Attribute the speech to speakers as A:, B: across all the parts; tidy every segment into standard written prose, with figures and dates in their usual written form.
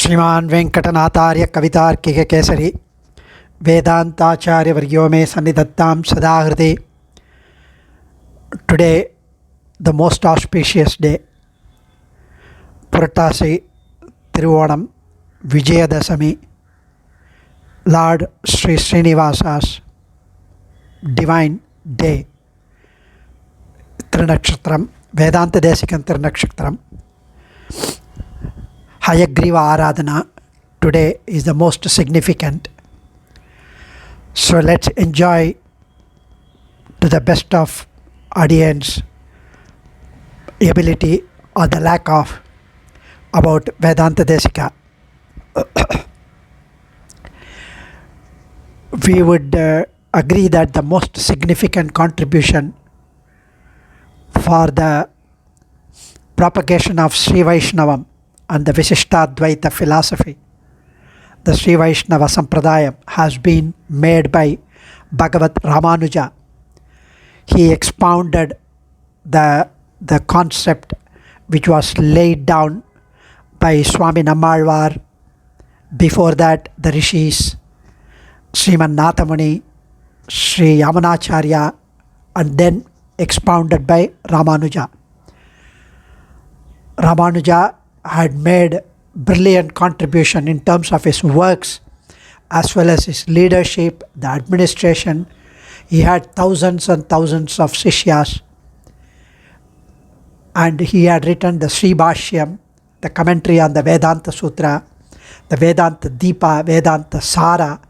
A: श्रीमान वेंकटनाथार्य कवितार्किक केसरी वेदांताचार्य वर्यो मे सन्निधत्तां सदा हृदि. Today, the most auspicious day, Puratasi Thiruvanam Vijayadasami, Lord Sri Srinivasa's divine day, Thirunakshathram, Vedanta Desika Thirunakshathram. Hayagriva Aradhana today is the most significant. So let's enjoy to the best of audience ability or the lack of about Vedanta Desika. We would agree that the most significant contribution for the propagation of Sri Vaishnavam and the Visishtadvaita philosophy, the Sri Vaishnava Sampradayam, has been made by Bhagavat Ramanuja. He expounded the concept which was laid down by Swami Nammalvar. Before that, the Rishis, Sriman Nathamuni, Sri Yamunacharya, and then expounded by Ramanuja. Ramanuja had made brilliant contribution in terms of his works as well as his leadership, the administration. He had thousands and thousands of Sishyas, and he had written the Sri Bhashyam, the commentary on the Vedanta Sutra, the Vedanta Deepa, Vedanta Sara.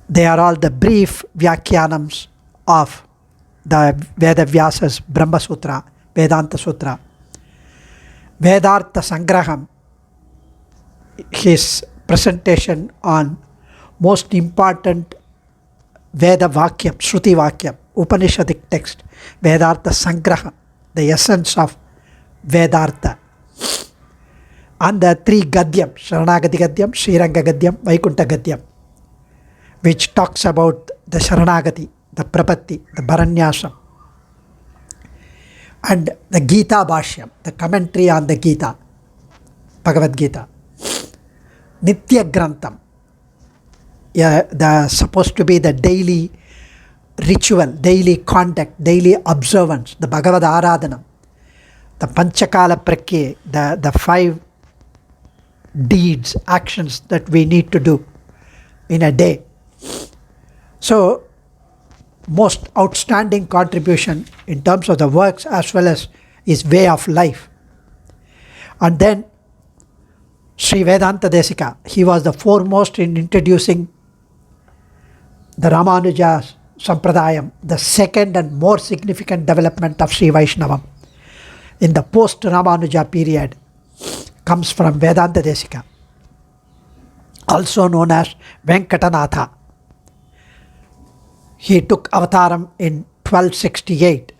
A: They are all the brief Vyakhyanams of the Veda Vyasa's Brahma Sutra, Vedanta Sutra. Vedartha Sangraham, his presentation on most important Veda Vakyam, Shruti Vakyam, Upanishadic text, Vedartha Sangraha, the essence of Vedartha. And the three Gadyam, Sharanagati Gadyam, Sriranga Gadyam, Vaikunta Gadyam, which talks about the Sharanagati, the Prapatti, the Bharanyasam. And the Gita Bhashyam, the commentary on the Gita, Bhagavad Gita. Nitya Grantham, supposed to be the daily ritual, daily conduct, daily observance, the Bhagavad Aradhanam, the Panchakala Prakya, the 5 deeds, actions that we need to do in a day. So, most outstanding contribution in terms of the works as well as his way of life. And then Sri Vedanta Desika, he was the foremost in introducing the Ramanuja Sampradayam, the second and more significant development of Sri Vaishnavam in the post-Ramanuja period comes from Vedanta Desika, also known as Venkatanatha. He took avataram in 1268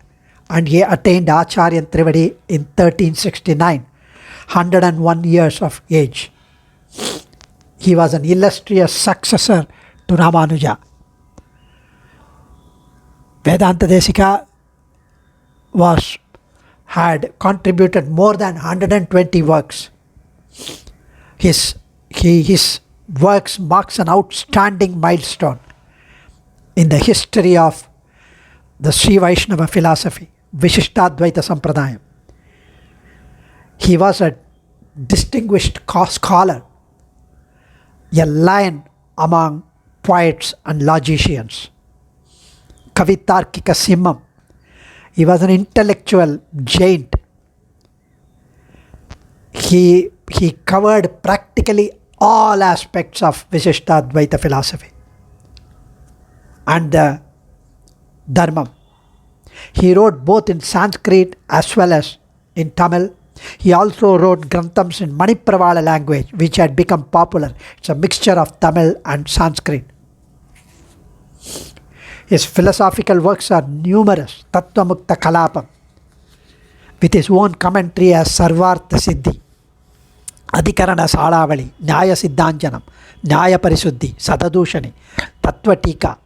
A: and he attained Acharyan Trivedi in 1369, 101 years of age. He was an illustrious successor to Ramanuja. Vedanta Desika had contributed more than 120 works. His works marks an outstanding milestone in the history of the Sri Vaishnava philosophy, Visishtadvaita Sampradayam. He was a distinguished scholar, a lion among poets and logicians. Kavitarkika Simham. He was an intellectual giant. He covered practically all aspects of Visishtadvaita philosophy and the Dharmam. He wrote both in Sanskrit as well as in Tamil. He also wrote Granthams in Manipravala language, which had become popular. It's a mixture of Tamil and Sanskrit. His philosophical works are numerous. Tattvamukta Kalapam, with his own commentary as Sarvartha Siddhi, Adhikarana Salavali, Nyaya Siddhanjanam, Nyaya Parisuddhi, Sadadushani, Tattva Tika,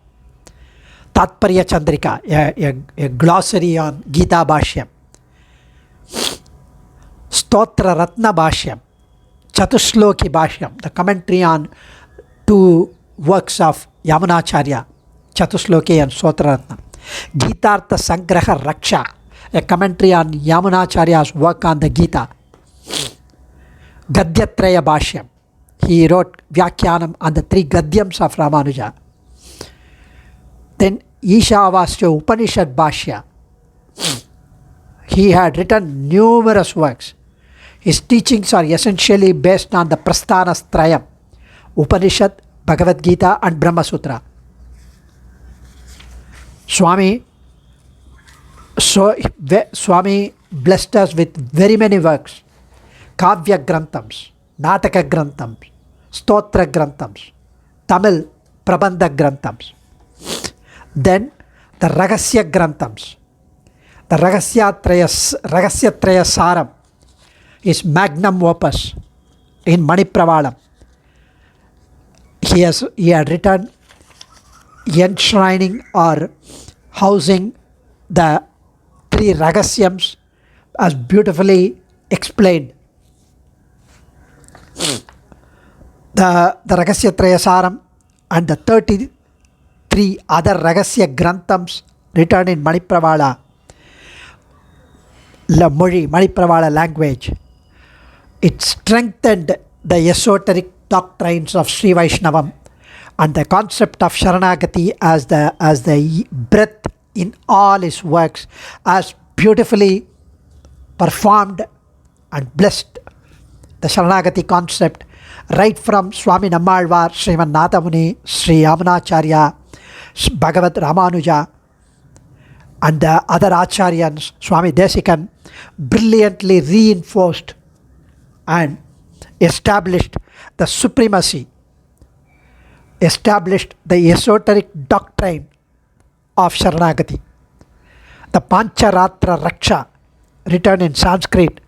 A: Tatparya Chandrika, a glossary on Gita Bhashyam, Stotra Ratna Bhashyam, Chatusloki Bhashyam, the commentary on two works of Yamunacharya, Chatusloki and Sotraratna. Gitartha Sangraha Raksha, a commentary on Yamunacharya's work on the Gita. Gadyatraya Bhashyam, he wrote Vyakyanam on the 3 Gadyams of Ramanuja. Then Ishavasya Upanishad Bhashya, he had written numerous works. His teachings are essentially based on the Prasthanastrayam, Upanishad, Bhagavad Gita and Brahma Sutra. Swami blessed us with very many works. Kavya Grantams, Nataka Grantams, Stotra Grantams, Tamil Prabandha Grantams. Then the Ragasya Grantams, the Ragasya Traya Saram, his magnum opus in Manipravalam. He had written enshrining or housing the 3 Ragasyams as beautifully explained. The Ragasya Trayasaram and the 33 other Ragasya Grantams written in Manipravala Manipravala language. It strengthened the esoteric doctrines of Sri Vaishnavam and the concept of Sharanagati as the breath in all his works, as beautifully performed and blessed the Sharanagati concept right from Swami Nammalvar, Sriman Nathamuni, Sri Yamunacharya, Bhagavad Ramanuja and the other Acharyans, Swami Desikan, brilliantly reinforced and established the supremacy, established the esoteric doctrine of Sharanagati. The Pancharatra Raksha, written in Sanskrit,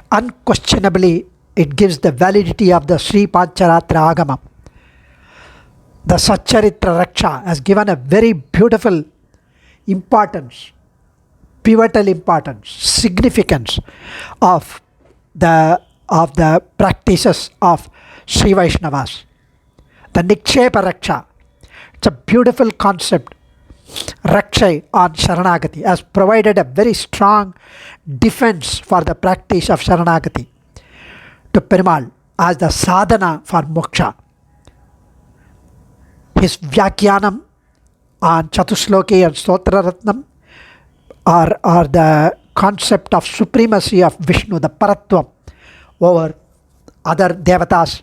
A: unquestionably it gives the validity of the Sri Pancharatra Agama. The Satcharitra Raksha has given a very beautiful importance, pivotal importance, significance of the practices of Sri Vaishnavas. The Nikshepa Raksha, it's a beautiful concept. Raksha on Sharanagati has provided a very strong defense for the practice of Sharanagati to Perumal as the sadhana for moksha. His Vyakyanam on Chatusloki and Stotraratnam are the concept of supremacy of Vishnu, the Paratvam, over other devatas,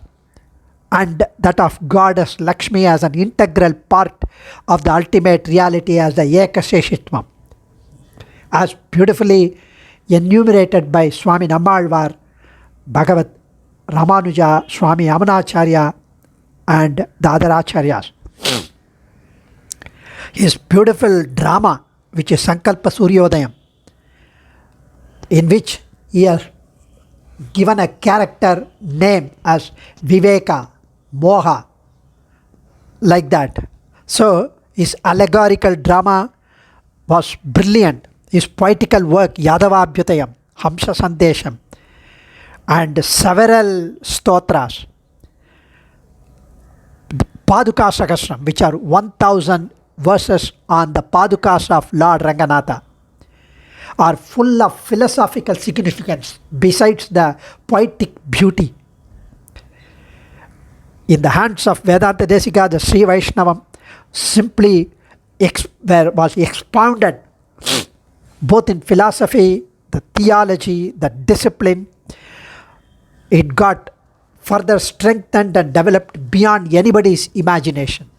A: and that of goddess Lakshmi as an integral part of the ultimate reality as the Ekaseshitvam, as beautifully enumerated by Swami Nammalvar, Bhagavad Ramanuja, Swami Yamunacharya and the other Acharyas. His beautiful drama, which is Sankalpa Suryodayam, in which he has given a character name as Viveka, Moha, like that. So his allegorical drama was brilliant. His poetical work Yadavabhyutayam, Hamsa Sandesham and several stotras, Paduka Sahasram, which are 1000 verses on the Padukas of Lord Ranganatha, are full of philosophical significance besides the poetic beauty. In the hands of Vedanta Desika, the Sri Vaishnavam simply was expounded both in philosophy, the theology, the discipline. It got further strengthened and developed beyond anybody's imagination.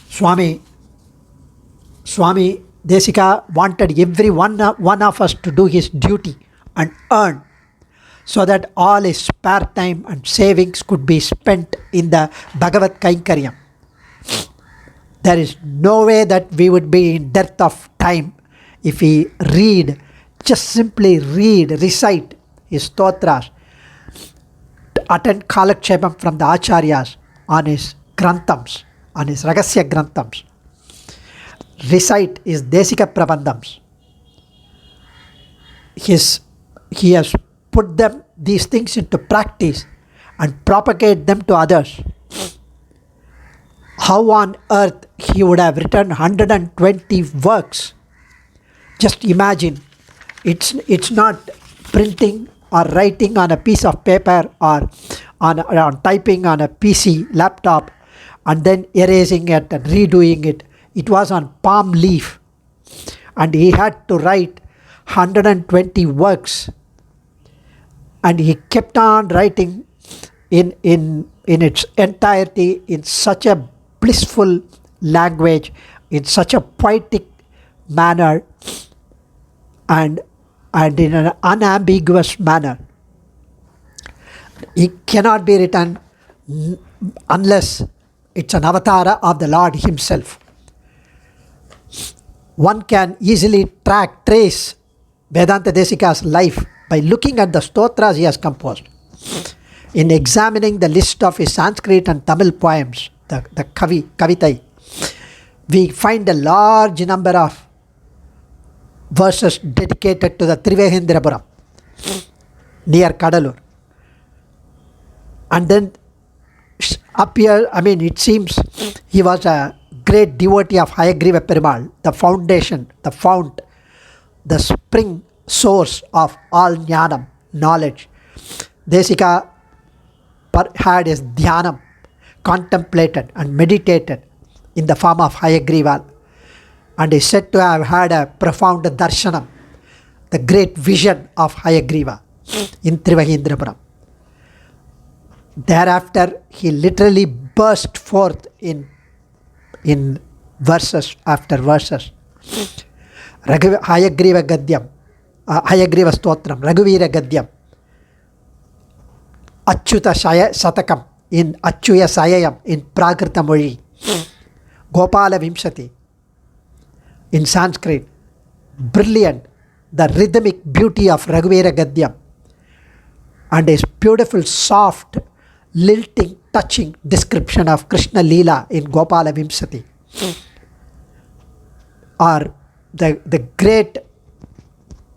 A: Swami Desika wanted every one of us to do his duty and earn, so that all his spare time and savings could be spent in the Bhagavad Kainkaryam. There is no way that we would be in dearth of time if we simply recite his stotras, attend Kalakshepam from the Acharyas on his Grantams, on his Ragasya Grantams, recite his Desika Prabandhams. He has put them these things into practice and propagate them to others, how on earth he would have written 120 works? Just imagine, it's not printing or writing on a piece of paper or on typing on a PC laptop and then erasing it and redoing it. It was on palm leaf, and he had to write 120 works, and he kept on writing in its entirety in such a blissful language, in such a poetic manner, and in an unambiguous manner. It cannot be written unless it's an avatar of the Lord himself. One can easily trace Vedanta Desika's life by looking at the stotras he has composed. In examining the list of his Sanskrit and Tamil poems, the Kavitai, we find a large number of verses dedicated to the Trivehendrapuram near Kadalur. And then up here, it seems he was a great devotee of Hayagriva Perumal, the foundation, the fount, the spring source of all jnanam, knowledge. Desika had his dhyanam contemplated and meditated in the form of Hayagriva, and is said to have had a profound darshanam, the great vision of Hayagriva in Trivehendrapuram. Thereafter, he literally burst forth in verses after verses. Hayagriva Gadyam, Hayagriva Stotram, Raghuvira Gadyam, Achyuta Satakam in Achyuya Sayayam in Prakrita Moli, Gopala Vimsati in Sanskrit. Brilliant, the rhythmic beauty of Raghuvira Gadyam and his beautiful, soft, lilting, touching description of Krishna Leela in Gopala Vimsati are the great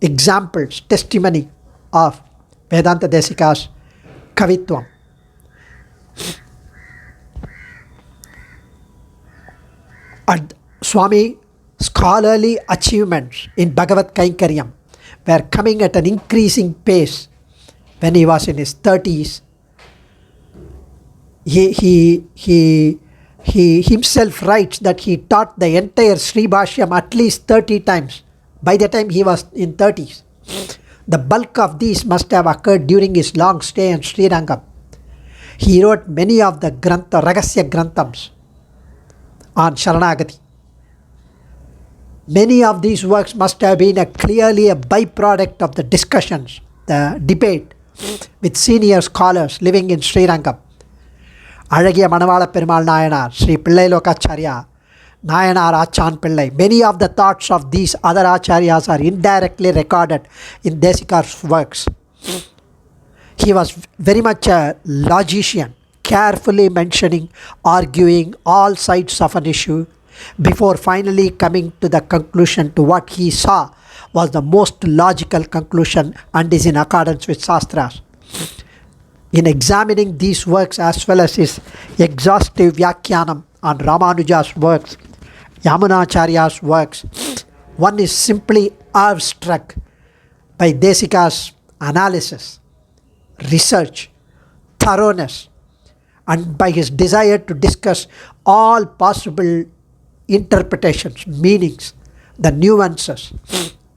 A: examples, testimony of Vedanta Desika's Kavitvam. And Swami scholarly achievements in Bhagavad Kainkaryam were coming at an increasing pace when he was in his 30s. He himself writes that he taught the entire Sri Bhashyam at least 30 times by the time he was in 30s. The bulk of these must have occurred during his long stay in Srirangam. He wrote many of the Ragasya Grantams on Sharanagati. Many of these works must have been clearly a byproduct of the discussions, the debate with senior scholars living in Srirangam. Alagiya Manavala Perumal Nayanar, Sri Pillai Lokacharya, Nayanar Achan Pillai. Many of the thoughts of these other acharyas are indirectly recorded in Desika's works. He was very much a logician, carefully mentioning, arguing all sides of an issue before finally coming to the conclusion to what he saw was the most logical conclusion and is in accordance with Shastras. In examining these works as well as his exhaustive Vyakhyanam on Ramanuja's works, Yamunacharya's works, one is simply awestruck by Desika's analysis, research, thoroughness, and by his desire to discuss all possible interpretations, meanings, the nuances,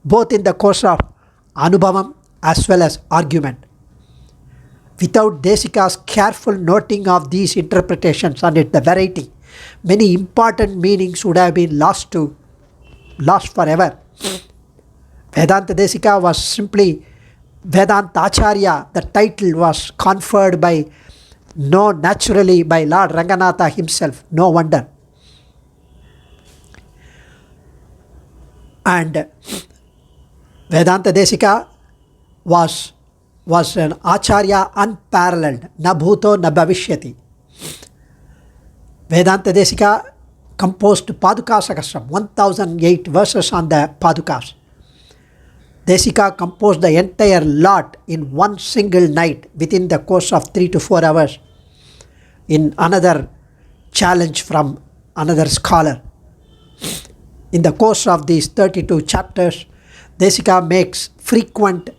A: both in the course of Anubhavam as well as argument. Without Desika's careful noting of these interpretations and the variety, many important meanings would have been lost forever. Vedanta Desika was simply Vedanta Acharya. The title was conferred naturally by Lord Ranganatha himself. No wonder. And Vedanta Desika was an Acharya unparalleled, na bhuto na bhavishyati. Vedanta Desika composed Paduka Sahasram, 1008 verses on the Padukas. Desika composed the entire lot in one single night within the course of 3 to 4 hours in another challenge from another scholar. In the course of these 32 chapters, Desika makes frequent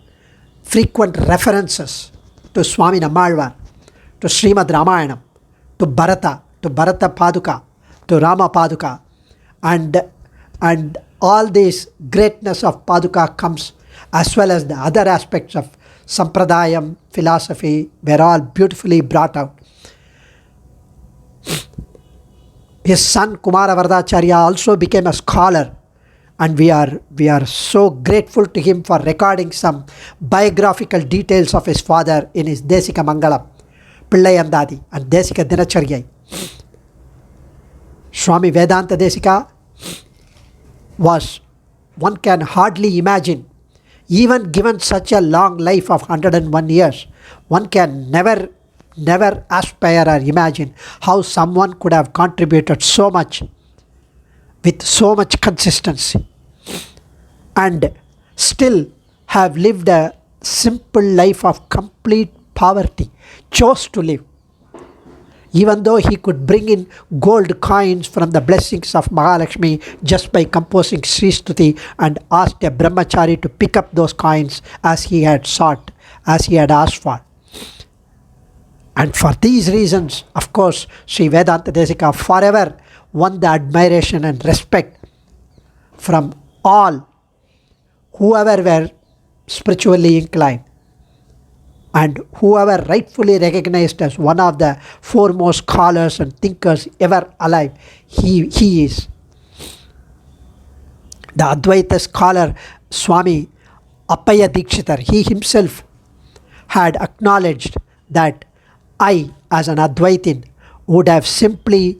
A: references to Swami Nammalvar, to Srimad Ramayanam, to Bharata Paduka, to Rama Paduka, and all this greatness of Paduka comes, as well as the other aspects of Sampradayam, philosophy, were all beautifully brought out. His son Kumara Varadacharya also became a scholar, and we are so grateful to him for recording some biographical details of his father in his Desika Mangalam, Pillayandadi and Desika Dinacharya. Swami Vedanta Desika was, one can hardly imagine, even given such a long life of 101 years, one can never aspire or imagine how someone could have contributed so much with so much consistency and still have lived a simple life of complete poverty, chose to live. Even though he could bring in gold coins from the blessings of Mahalakshmi just by composing Sri Stuti, and asked a brahmachari to pick up those coins as he had sought, as he had asked for. And for these reasons, of course, Sri Vedanta Desika forever won the admiration and respect from all whoever were spiritually inclined, and whoever rightfully recognized as one of the foremost scholars and thinkers ever alive. He is. The Advaita scholar Swami Appaya Dikshitar, he himself had acknowledged that I, as an Advaitin, would have simply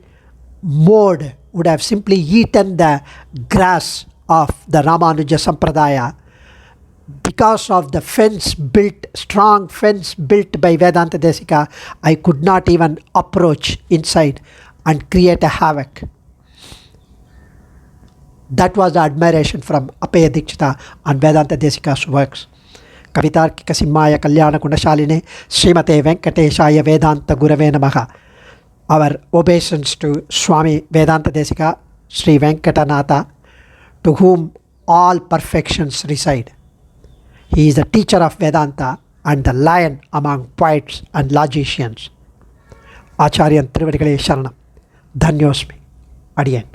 A: eaten the grass of the Ramanuja Sampradaya because of the strong fence built by Vedanta Desika. I could not even approach inside and create a havoc. That was the admiration from Appaya Dikshita on Vedanta Desika's works. Kavitarkika Simhaya Kalyana Gunashaline Srimate Venkateshaya Vedanta Gurave Namaha. Our obeisance to Swami Vedanta Desika, Sri Venkatanatha, to whom all perfections reside. He is the teacher of Vedanta and the lion among poets and logicians. Acharyan Trivadigalai Sharanam. Dhanyosmi. Adiyan.